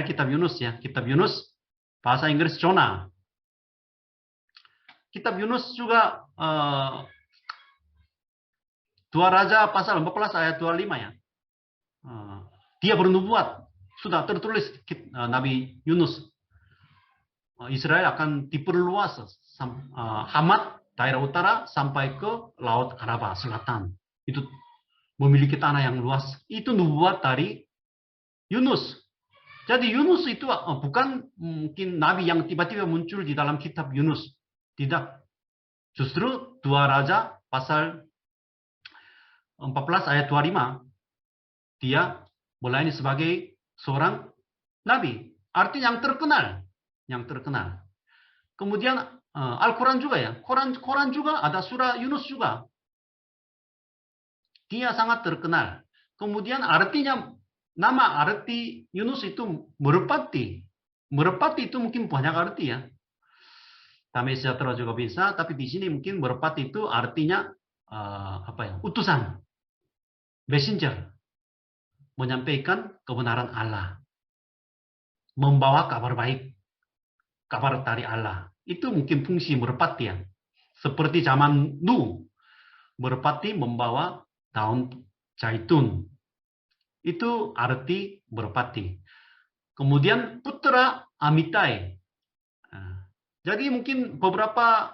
Israel kitab Yunus ya. Kitab Yunus bahasa Inggris Jonah. Kitab Yunus juga 2 Raja pasal 14 ayat 25 ya. Dia bernubuat, sudah tertulis Nabi Yunus. Israel akan diperluas Hamat daerah utara sampai ke Laut Araba Selatan. Itu memiliki tanah yang luas. Itu nubuat dari Yunus. Jadi Yunus itu bukan mungkin nabi yang tiba-tiba muncul di dalam kitab Yunus. Tidak. Justru 2 Raja pasal 14 ayat 25. Dia melayani sebagai seorang nabi. Artinya yang terkenal. Yang terkenal. Kemudian Al-Quran juga ya. Quran juga ada surah Yunus juga. Dia sangat terkenal. Kemudian artinya, nama arti Yunus itu merpati. Merpati itu mungkin banyak arti ya. Damai sejahtera juga bisa, tapi di sini mungkin merpati itu artinya utusan. Messenger. Menyampaikan kebenaran Allah. Membawa kabar baik. Kabar dari Allah. Itu mungkin fungsi merpati ya. Seperti zaman Nuh. Merpati membawa daun zaitun. Itu arti merpati. Kemudian putra Amitai. Jadi mungkin beberapa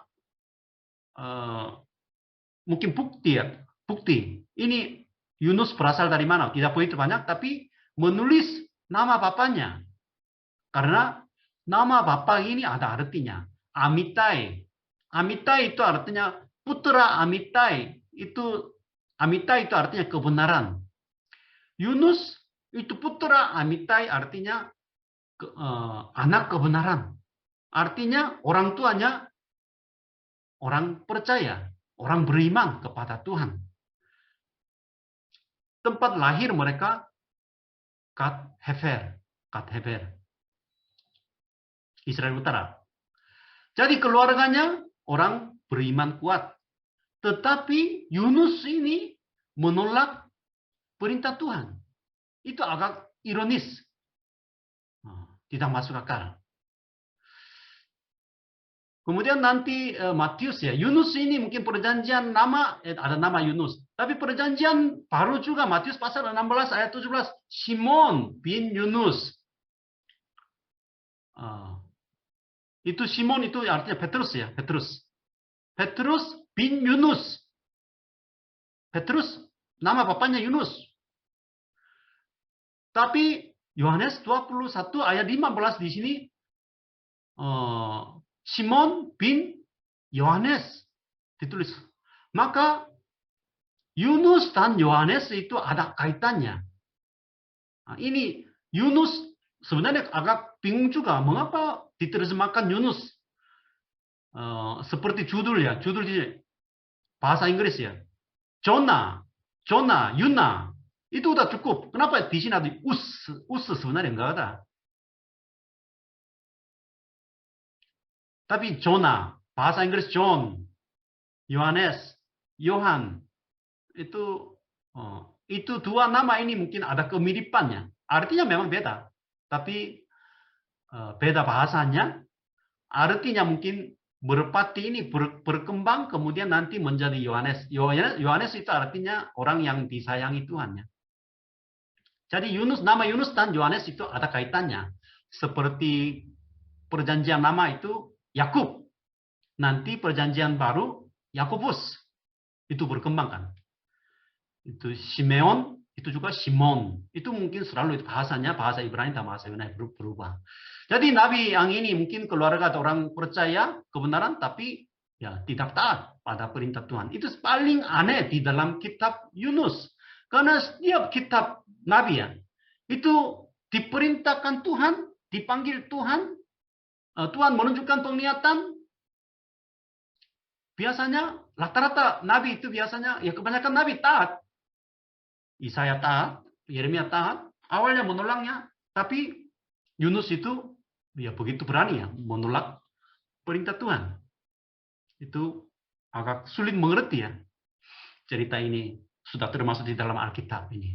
mungkin bukti ya. Bukti. Ini Yunus berasal dari mana? Tidak begitu banyak, tapi menulis nama bapaknya. Karena nama bapak ini ada artinya. Amitai. Amitai itu artinya putra Amitai. Amitai itu artinya kebenaran. Yunus itu putra Amitai artinya anak kebenaran. Artinya orang tuanya orang percaya. Orang beriman kepada Tuhan. Tempat lahir mereka Gat Hefer. Israel Utara. Jadi keluarganya orang beriman kuat. Tetapi Yunus ini menolak perintah Tuhan. Itu agak ironis. Tidak masuk akal. Kemudian nanti Matius ya. Yunus ini mungkin perjanjian nama, ada nama Yunus. Tapi perjanjian baru juga Matius pasal 16 ayat 17. Simon bin Yunus. Itu Simon itu artinya Petrus ya, Petrus. Petrus bin Yunus. Petrus nama bapaknya Yunus. Tapi Yohanes 21 ayat 15 di sini Simon bin Yohanes ditulis. Maka Yunus dan Yohanes itu ada kaitannya. Nah, ini Yunus sebenarnya agak bingung juga. Mengapa diterjemahkan Yunus? Seperti judul ya. Judul di bahasa Inggris ya. Jonah, Yuna. Itu udah cukup. Kenapa di sini ada us sebenarnya enggak ada. Tapi Jonah, bahasa Inggris John, Yohanes, Yohan. Itu dua nama ini mungkin ada kemiripannya. Artinya memang beda. Tapi beda bahasanya. Artinya mungkin merpati ini berkembang kemudian nanti menjadi Yohanes. Yohanes itu artinya orang yang disayangi Tuhan ya. Jadi nama Yunus dan Yohanes itu ada kaitannya. Seperti perjanjian nama itu Yakub. Nanti perjanjian baru Yakobus. Itu berkembang kan. Itu Simeon, itu juga Simon. Itu mungkin selalu bahasanya bahasa Ibrani dan bahasa Yunani berubah. Jadi nabi yang ini mungkin keluarga atau orang percaya kebenaran tapi ya tidak taat pada perintah Tuhan. Itu paling aneh di dalam kitab Yunus. Karena setiap kitab nabi ya itu diperintahkan Tuhan, dipanggil Tuhan, Tuhan menunjukkan penglihatan. Biasanya rata-rata nabi itu biasanya ya kebanyakan nabi taat. Yesaya taat, Yeremia taat, awalnya menolaknya, tapi Yunus itu ya begitu berani ya menolak perintah Tuhan. Itu agak sulit mengerti ya. Cerita ini sudah termasuk di dalam Alkitab ini.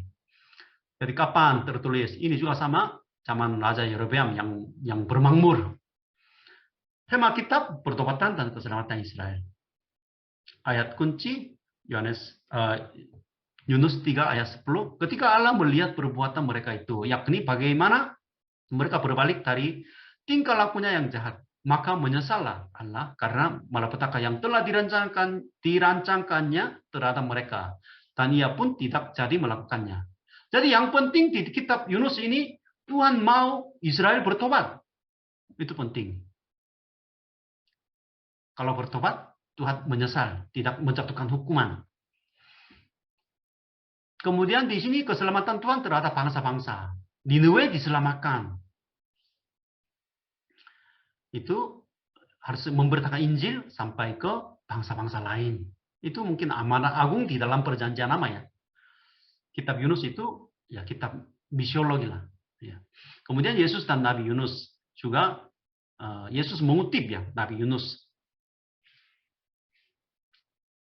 Jadi kapan tertulis? Ini juga sama zaman Raja Yerobeam yang bermakmur. Tema kitab pertobatan dan keselamatan Israel. Ayat kunci Yunus 3 ayat 10. Ketika Allah melihat perbuatan mereka itu, yakni bagaimana mereka berbalik dari tingkah lakunya yang jahat, maka menyesallah Allah karena malapetaka yang telah dirancangkannya terhadap mereka, dan ia pun tidak jadi melakukannya. Jadi yang penting di kitab Yunus ini, Tuhan mau Israel bertobat. Itu penting. Kalau bertobat, Tuhan menyesal, tidak menjatuhkan hukuman. Kemudian di sini keselamatan Tuhan terhadap bangsa-bangsa. Nineve diselamatkan. Itu harus memberitakan Injil sampai ke bangsa-bangsa lain. Itu mungkin amanah agung di dalam perjanjian lama ya. Kitab Yunus itu ya kitab misiologi lah. Ya. Kemudian Yesus dan Nabi Yunus juga Yesus mengutip ya Nabi Yunus.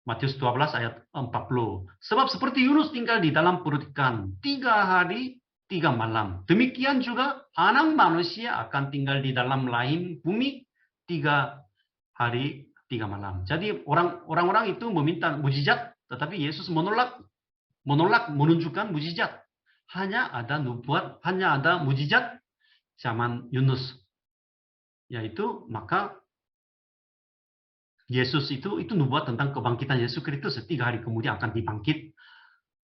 Matius 12 ayat 40. Sebab seperti Yunus tinggal di dalam perut ikan 3 hari 3 malam. Demikian juga anak manusia akan tinggal di dalam lain bumi 3 hari 3 malam. Jadi orang-orang itu meminta mujizat, tetapi Yesus menolak menunjukkan mujizat. Hanya ada nubuat, hanya ada mujizat zaman Yunus. Yaitu maka Yesus itu nubuat tentang kebangkitan Yesus Kristus 3 hari kemudian akan dibangkit.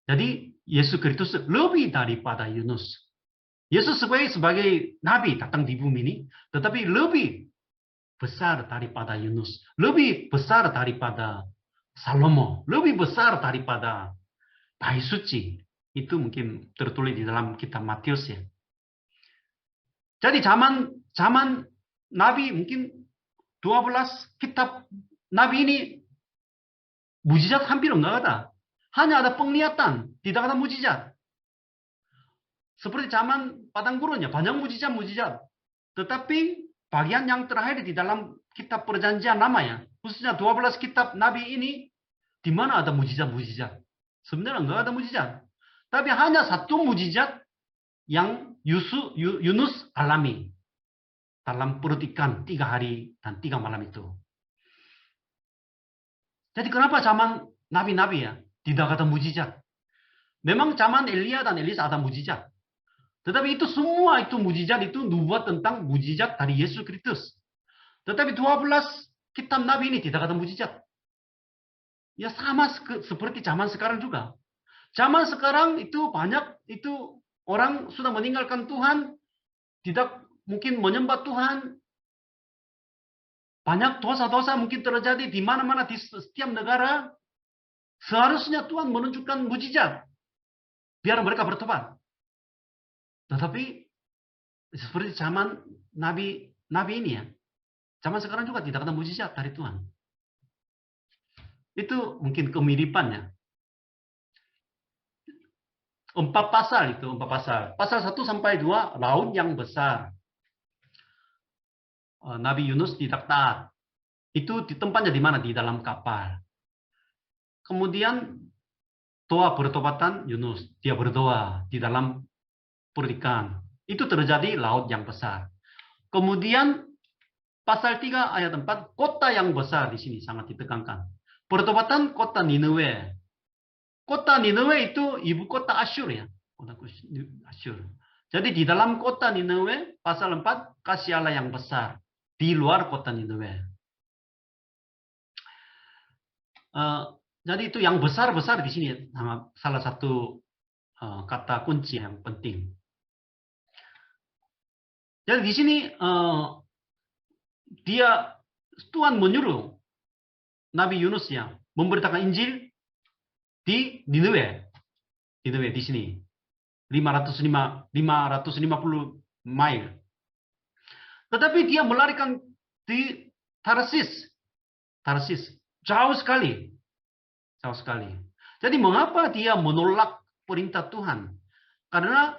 Jadi Yesus Kristus lebih daripada Yunus. Yesus sebagai nabi datang di bumi ini, tetapi lebih besar daripada Yunus, lebih besar daripada Salomo, lebih besar daripada Bait Suci. Itu mungkin tertulis di dalam kitab Matius ya. Jadi zaman nabi mungkin 12 kitab nabi ini mujizat hampir enggak ada. Hanya ada penglihatan, tidak ada mujizat. Seperti zaman padang gurun ya, banyak mujizat-mujizat. Tetapi bagian yang terakhir di dalam kitab perjanjian lama ya, khususnya 12 kitab nabi ini, di mana ada mujizat-mujizat? Sebenarnya enggak ada mujizat. Tapi hanya satu mujizat yang Yunus alami dalam perut ikan 3 hari dan 3 malam itu. Jadi kenapa zaman nabi-nabi ya tidak ada mujizat? Memang zaman Elia dan Elisa ada mujizat. Tetapi itu semua itu mujizat itu nubuat tentang mujizat dari Yesus Kristus. Tetapi 12 kitab nabi ini tidak ada mujizat. Ya sama seperti zaman sekarang juga. Zaman sekarang itu banyak itu orang sudah meninggalkan Tuhan, tidak mungkin menyembah Tuhan. Banyak dosa-dosa mungkin terjadi di mana-mana di setiap negara. Seharusnya Tuhan menunjukkan mujizat biar mereka bertobat. Tetapi seperti zaman nabi ini ya, zaman sekarang juga tidak ada mujizat dari Tuhan. Itu mungkin kemiripannya. 4 pasal itu, 4 pasal. Pasal 1 sampai 2, laut yang besar. Nabi Yunus tidak taat. Itu di tempatnya di mana? Di dalam kapal. Kemudian doa pertobatan Yunus. Dia berdoa di dalam perut ikan. Itu terjadi laut yang besar. Kemudian pasal 3 ayat 4, kota yang besar di sini sangat ditekankan. Pertobatan kota Nineve. Kota Nineve itu ibu kota Asyur ya. Kota Asyur. Jadi di dalam kota Nineve, pasal 4, kasih Allah yang besar. Di luar kota Nineve. Jadi itu yang besar-besar di sini. Salah satu kata kunci yang penting. Jadi di sini Tuhan menyuruh Nabi Yunus ya memberitakan Injil di Nineve. Nineve di sini. 550 mil. Tetapi dia melarikan di Tarsis. Jauh sekali. Jauh sekali. Jadi mengapa dia menolak perintah Tuhan? Karena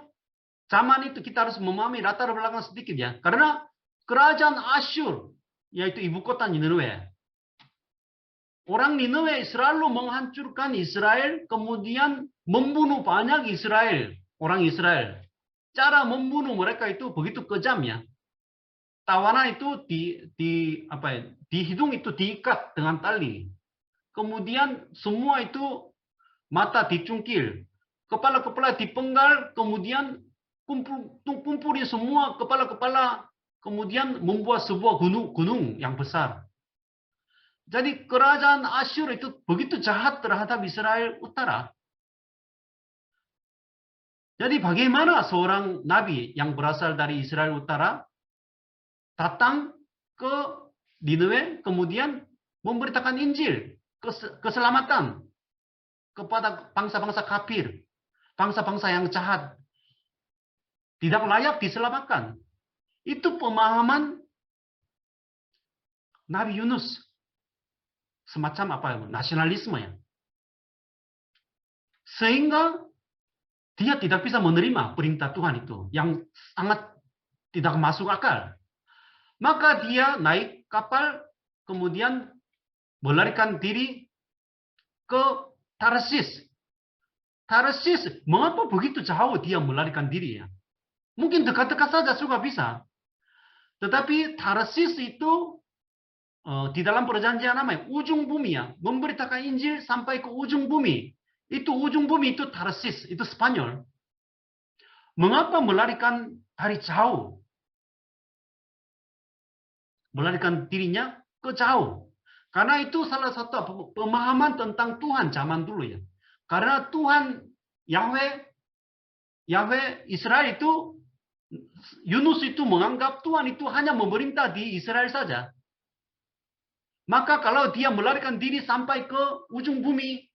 zaman itu kita harus memahami latar belakang sedikit ya. Karena kerajaan Asyur, yaitu ibu kota Nineve. Orang Nineve selalu menghancurkan Israel, kemudian membunuh banyak orang Israel. cara membunuh mereka itu begitu kejam ya. Tawanan itu di hidung itu diikat dengan tali. Kemudian semua itu mata dicungkil, kepala-kepala dipenggal, kemudian kumpulin semua kepala-kepala, kemudian membuat sebuah gunung yang besar. Jadi kerajaan Asyur itu begitu jahat terhadap Israel Utara. Jadi bagaimana seorang nabi yang berasal dari Israel Utara datang ke Nineve, kemudian memberitakan Injil, keselamatan kepada bangsa-bangsa kafir, bangsa-bangsa yang jahat, tidak layak diselamatkan. Itu pemahaman Nabi Yunus, semacam nasionalisme ya. Sehingga dia tidak bisa menerima perintah Tuhan itu, yang sangat tidak masuk akal. Maka dia naik kapal, kemudian melarikan diri ke Tarsis. Tarsis, mengapa begitu jauh dia melarikan diri ya? Mungkin dekat-dekat saja juga bisa. Tetapi Tarsis itu di dalam perjanjian lama, ujung bumi ya, memberitakan Injil sampai ke ujung bumi. Itu ujung bumi itu Tarsis, itu Spanyol. Mengapa melarikan dari jauh? Melarikan dirinya ke jauh. Karena itu salah satu pemahaman tentang Tuhan zaman dulu ya. Karena Tuhan Yahweh Israel itu, Yunus itu menganggap Tuhan itu hanya memerintah di Israel saja. Maka kalau dia melarikan diri sampai ke ujung bumi,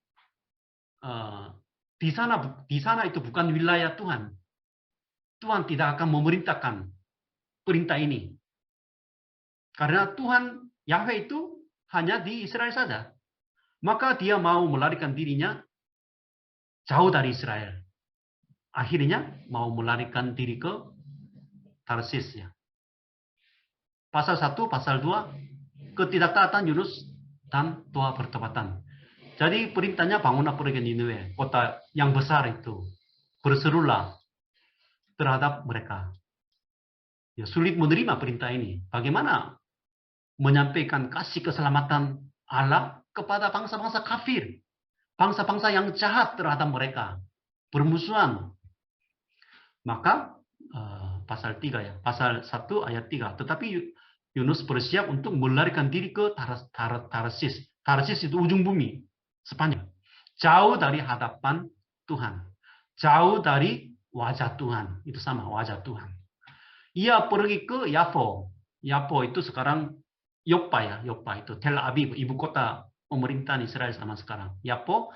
di sana itu bukan wilayah Tuhan. Tuhan tidak akan memerintahkan perintah ini. Karena Tuhan Yahweh itu hanya di Israel saja. Maka dia mau melarikan dirinya jauh dari Israel. Akhirnya mau melarikan diri ke Tarsis ya. Pasal 1, pasal 2, ketidaktaatan Yunus dan doa pertobatan. Jadi perintahnya bangunlah pergi Nineve, kota yang besar itu. Berserulah terhadap mereka. Ya, sulit menerima perintah ini. Bagaimana menyampaikan kasih keselamatan Allah kepada bangsa-bangsa kafir, bangsa-bangsa yang jahat terhadap mereka, bermusuhan. Maka pasal 3 ya, pasal 1 ayat 3. Tetapi Yunus bersiap untuk melarikan diri ke Tarsis. Tarsis itu ujung bumi, Spanyol. Jauh dari hadapan Tuhan. Jauh dari wajah Tuhan. Itu sama, wajah Tuhan. Ia pergi ke Yaffo. Yaffo itu sekarang Yoppa ya, Yoppa itu Tel Aviv, ibu kota pemerintahan Israel sama sekarang. Yaffo,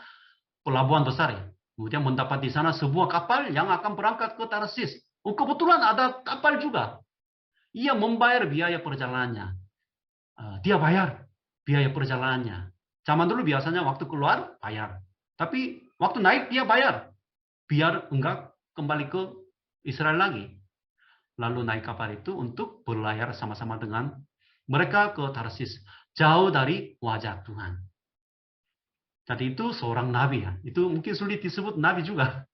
pelabuhan besar ya. Kemudian mendapat di sana sebuah kapal yang akan berangkat ke Tarsis. Oh, kebetulan ada kapal juga. Ia membayar biaya perjalanannya. Dia bayar biaya perjalanannya. Zaman dulu biasanya waktu keluar bayar. Tapi waktu naik dia bayar. Biar enggak kembali ke Israel lagi. Lalu naik kapal itu untuk berlayar sama-sama dengan mereka ke Tarsis, jauh dari wajah Tuhan. Jadi itu seorang nabi ya. Itu mungkin sulit disebut nabi juga.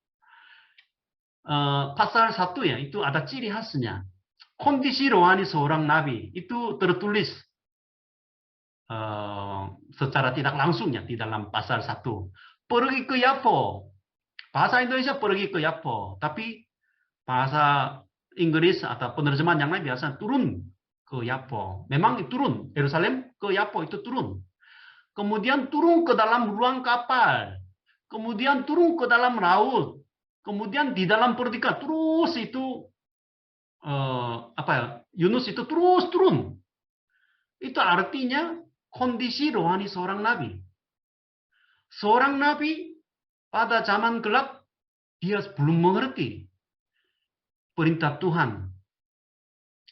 Pasal 1 ya, itu ada ciri khasnya. Kondisi rohani seorang nabi itu tertulis secara tidak langsung ya di dalam pasal 1. Pergi ke Yaffo. Bahasa Indonesia pergi ke Yaffo. Tapi bahasa Inggris atau penerjemahan yang lain biasa turun ke Yaffo. Memang turun. Yerusalem ke Yaffo itu turun. Kemudian turun ke dalam ruang kapal. Kemudian turun ke dalam laut. Kemudian di dalam perdikat terus itu Yunus itu terus turun. Itu artinya kondisi rohani seorang nabi. Seorang nabi pada zaman gelap dia belum mengerti perintah Tuhan,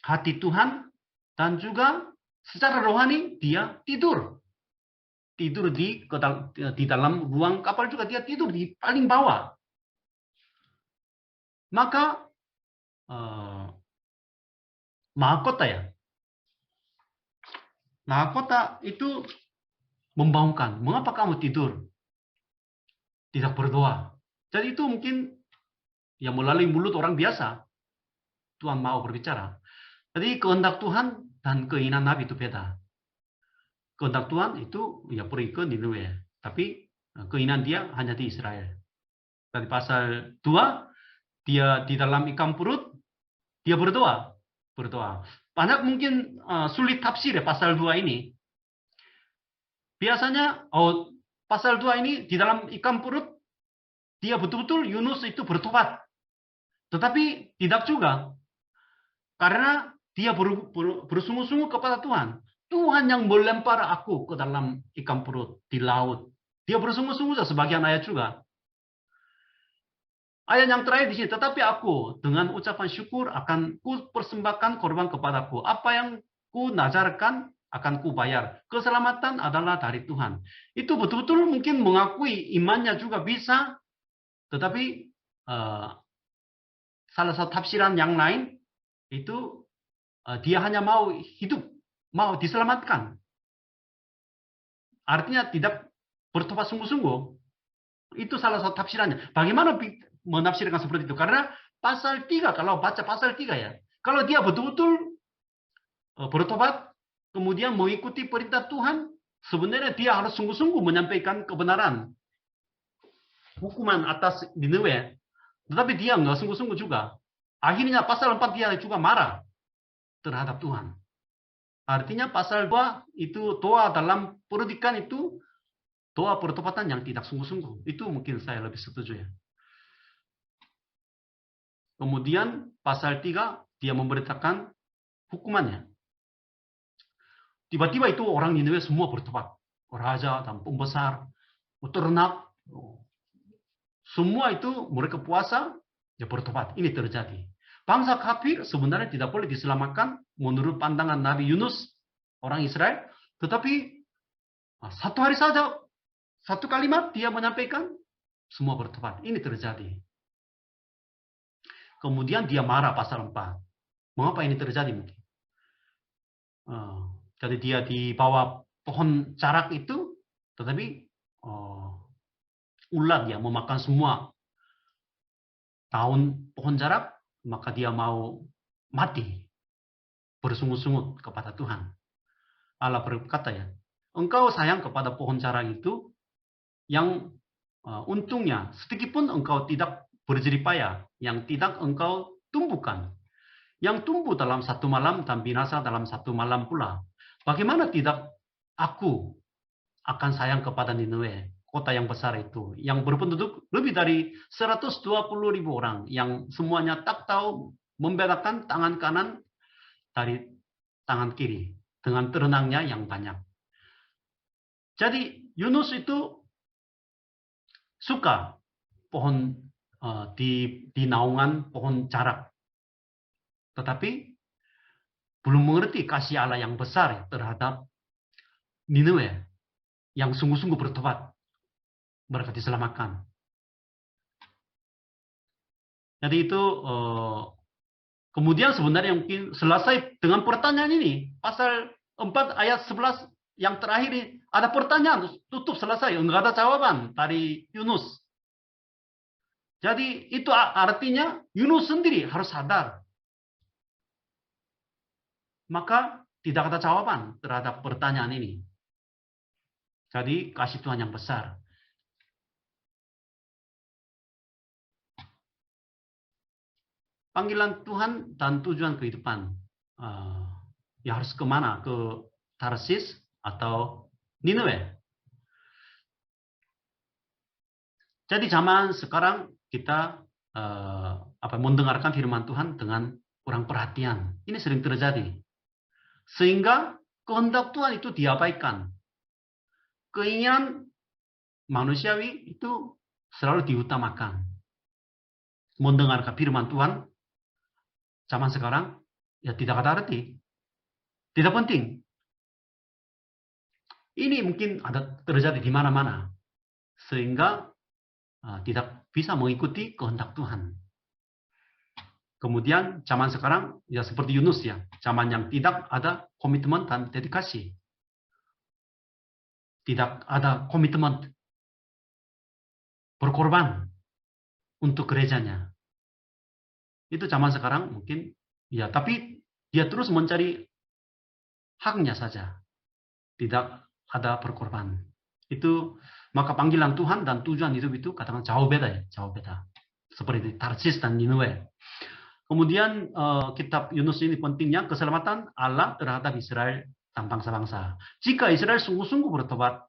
hati Tuhan, dan juga secara rohani dia tidur. Tidur di dalam ruang kapal juga dia tidur di paling bawah. Maka mahkota ya. Mahkota itu membangunkan. Mengapa kamu tidur? Tidak berdoa. Jadi itu mungkin ya melalui mulut orang biasa. Tuhan mau berbicara. Jadi kehendak Tuhan dan keinginan Nabi itu beda. Kehendak Tuhan itu ya pergi ke Nineveh, tapi keinginan dia hanya di Israel. Dari pasal 2, dia di dalam ikan perut, dia berdoa. Banyak mungkin sulit tafsir ya pasal 2 ini. Biasanya pasal 2 ini di dalam ikan perut, dia betul-betul Yunus itu bertobat. Tetapi tidak juga. Karena dia bersungguh-sungguh kepada Tuhan. Tuhan yang melempar aku ke dalam ikan perut di laut. Dia bersungguh-sungguh sebagian ayat juga. Ayat yang terakhir di sini, tetapi aku dengan ucapan syukur akan ku persembahkan korban kepadaku. Apa yang ku nazarkan akan ku bayar. Keselamatan adalah dari Tuhan. Itu betul-betul mungkin mengakui imannya juga bisa, tetapi salah satu tafsiran yang lain itu dia hanya mau hidup, mau diselamatkan. Artinya tidak bertobat sungguh-sungguh. Itu salah satu tafsirannya. Bagaimana menafsirkan seperti itu? Karena pasal 3, kalau baca pasal 3 ya, kalau dia betul-betul bertobat, kemudian mengikuti perintah Tuhan, sebenarnya dia harus sungguh-sungguh menyampaikan kebenaran. Hukuman atas Nineveh. Tetapi dia nggak sungguh-sungguh juga. Akhirnya pasal 4 dia juga marah terhadap Tuhan. Artinya pasal 2 itu doa dalam pendidikan itu doa pertobatan yang tidak sungguh-sungguh. Itu mungkin saya lebih setuju ya. Kemudian pasal 3 dia memberitakan hukumannya. Tiba-tiba itu orang Nineveh semua bertobat. Raja dan pembesar, ternak, semua itu mereka puasa, ya bertobat. Ini terjadi. Bangsa kafir sebenarnya tidak boleh diselamatkan menurut pandangan Nabi Yunus, orang Israel. Tetapi satu hari saja, satu kalimat dia menyampaikan, semua bertobat. Ini terjadi. Kemudian dia marah pasal 4. Mengapa ini terjadi mungkin? Jadi dia di bawah pohon carak itu, tetapi ulat ya memakan semua daun pohon carak, maka dia mau mati bersungut-sungut kepada Tuhan. Allah berkata ya, engkau sayang kepada pohon carak itu yang untungnya sedikitpun engkau tidak berjerih payah, yang tidak engkau tumbuhkan, yang tumbuh dalam satu malam dan binasa dalam satu malam pula. Bagaimana tidak aku akan sayang kepada Nineveh, kota yang besar itu, yang berpenduduk lebih dari 120.000 orang, yang semuanya tak tahu membedakan tangan kanan dari tangan kiri, dengan terenangnya yang banyak. Jadi Yunus itu suka pohon di naungan pohon carak, tetapi belum mengerti kasih Allah yang besar terhadap Nineveh yang sungguh-sungguh bertobat, mereka diselamatkan. Jadi itu kemudian sebenarnya mungkin selesai dengan pertanyaan ini. Pasal 4 ayat 11 yang terakhir ini ada pertanyaan, tutup selesai, enggak ada jawaban dari Yunus. Jadi itu artinya Yunus sendiri harus sadar. Maka tidak ada jawaban terhadap pertanyaan ini. Jadi kasih Tuhan yang besar. Panggilan Tuhan dan tujuan kehidupan. Ya harus kemana? Ke Tarsis atau Nineveh? Jadi zaman sekarang kita mendengarkan firman Tuhan dengan kurang perhatian. Ini sering terjadi. Sehingga kehendak Tuhan itu diabaikan. Keinginan manusiawi itu selalu diutamakan. Mendengarkan firman Tuhan zaman sekarang ya tidak ada arti. Tidak penting. Ini mungkin ada terjadi di mana-mana. Sehingga tidak bisa mengikuti kehendak Tuhan. Kemudian zaman sekarang ya seperti Yunus ya, zaman yang tidak ada komitmen dan dedikasi. Tidak ada komitmen berkorban untuk gerejanya. Itu zaman sekarang mungkin Ya, tapi dia terus mencari haknya saja, tidak ada berkorban. Itu maka panggilan Tuhan dan tujuan hidup itu katakan jauh beda ya, jauh beda. Seperti Tarsis dan Nineveh. Kemudian kitab Yunus ini pentingnya keselamatan Allah terhadap Israel dan bangsa-bangsa. Jika Israel sungguh-sungguh bertobat,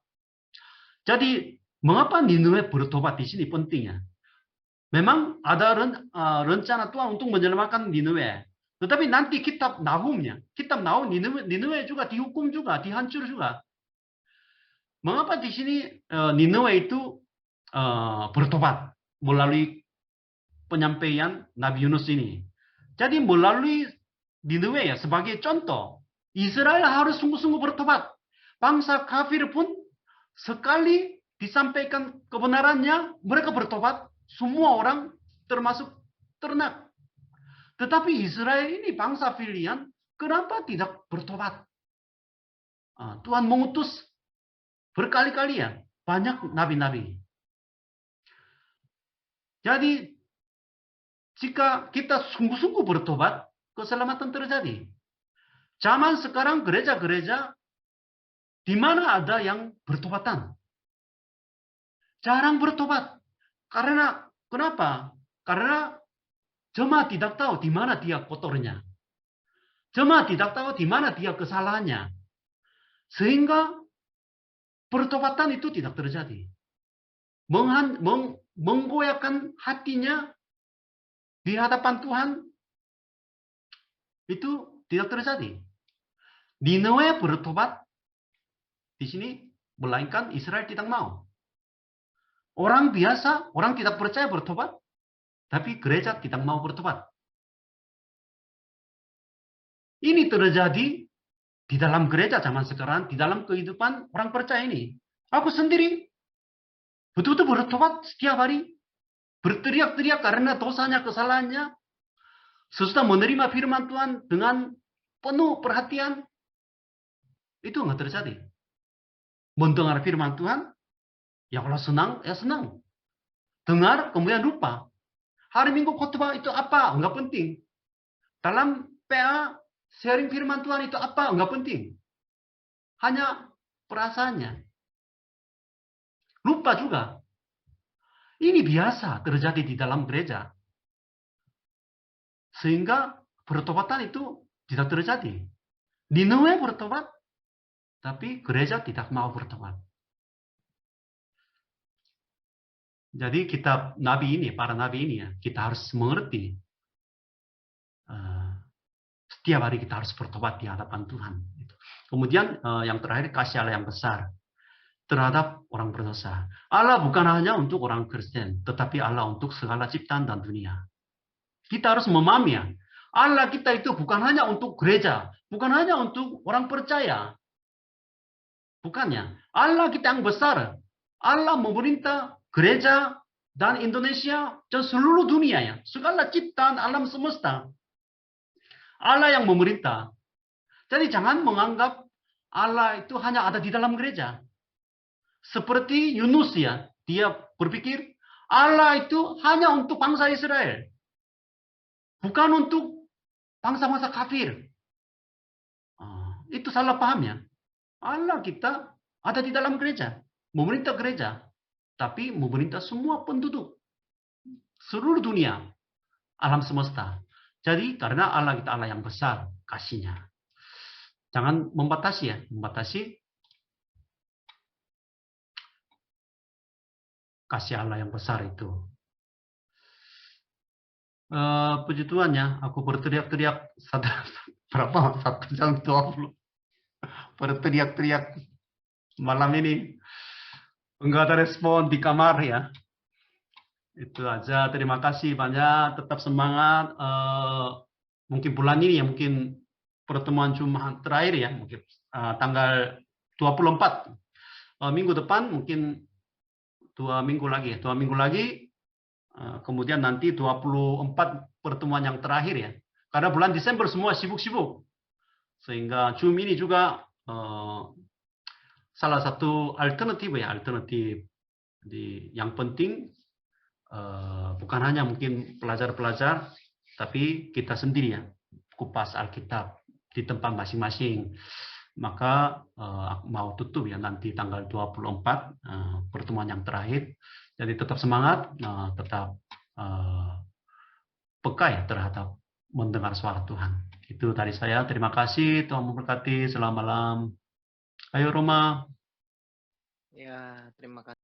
jadi mengapa Nineveh bertobat di sini pentingnya? Memang ada rencana Tuhan untuk menyelamatkan Nineveh. Tetapi nanti kitab Nahumnya, kitab Nahum Nineveh juga dihukum juga, dihancur juga. Mengapa di sini Nineveh itu bertobat melalui penyampaian Nabi Yunus ini? Jadi melalui Nineveh ya sebagai contoh, Israel harus sungguh-sungguh bertobat. Bangsa kafir pun sekali disampaikan kebenarannya, mereka bertobat. Semua orang termasuk ternak. Tetapi Israel ini bangsa pilihan, kenapa tidak bertobat? Tuhan mengutus berkali-kali ya, banyak nabi-nabi. Jadi jika kita sungguh-sungguh bertobat, keselamatan terjadi. Zaman sekarang gereja-gereja di mana ada yang bertobatan? Jarang bertobat. Karena kenapa? Karena jemaat tidak tahu di mana dia kotornya. Jemaat tidak tahu di mana dia kesalahannya. Sehingga pertobatan itu tidak terjadi. Menggoyahkan hatinya di hadapan Tuhan itu tidak terjadi. Nineveh bertobat di sini, melainkan Israel tidak mau. Orang biasa, orang tidak percaya bertobat, tapi gereja tidak mau bertobat. Ini terjadi di dalam gereja zaman sekarang, di dalam kehidupan orang percaya ini. Aku sendiri betul-betul bertobat setiap hari, berteriak-teriak karena dosanya, kesalahannya. Sesudah menerima firman Tuhan dengan penuh perhatian, itu nggak terjadi. Mendengar firman Tuhan, ya kalau senang, ya senang. Dengar, kemudian lupa. Hari Minggu khotbah itu apa? Nggak penting. Dalam PA, sharing firman Tuhan itu apa? Nggak penting. Hanya perasaannya. Lupa juga. Ini biasa terjadi di dalam gereja. Sehingga pertobatan itu tidak terjadi. Nineveh bertobat, tapi gereja tidak mau bertobat. Jadi kitab nabi ini, para nabi ini ya, kita harus mengerti. Setiap hari kita harus bertobat di hadapan Tuhan. Kemudian yang terakhir, kasih Allah yang besar terhadap orang berdosa. Allah bukan hanya untuk orang Kristen, tetapi Allah untuk segala ciptaan dan dunia. Kita harus memahami ya, Allah kita itu bukan hanya untuk gereja, bukan hanya untuk orang percaya. Bukannya. Allah kita yang besar. Allah memerintah gereja dan Indonesia dan seluruh dunia ya. Segala ciptaan alam semesta. Allah yang memerintah. Jadi jangan menganggap Allah itu hanya ada di dalam gereja. Seperti Yunus ya. Dia berpikir Allah itu hanya untuk bangsa Israel. Bukan untuk bangsa-bangsa kafir. Itu salah paham ya. Allah kita ada di dalam gereja, memerintah gereja, tapi memerintah semua penduduk, seluruh dunia, alam semesta. Jadi karena Allah kita Allah yang besar kasihnya. Jangan membatasi ya, membatasi kasih Allah yang besar itu. Puji Tuhan ya, aku berteriak-teriak berapa? 1 jam 20. Berteriak-teriak malam ini. Enggak ada respon di kamar ya. Itu aja. Terima kasih banyak. Tetap semangat. Mungkin bulan ini ya, mungkin pertemuan Jumat terakhir ya, mungkin tanggal 24. Minggu depan mungkin 2 minggu lagi. 2 minggu lagi. Kemudian nanti 24 pertemuan yang terakhir ya. Karena bulan Desember semua sibuk-sibuk. Sehingga Zoom ini juga salah satu alternatif ya, alternatif. Yang penting bukan hanya mungkin pelajar-pelajar, tapi kita sendiri ya, kupas Alkitab di tempat masing-masing. Maka aku mau tutup ya nanti tanggal 24 pertemuan yang terakhir. Jadi tetap semangat, tetap peka ya terhadap mendengar suara Tuhan. Itu dari saya. Terima kasih. Tuhan memberkati. Selamat malam. Ayo Roma. Ya, terima kasih.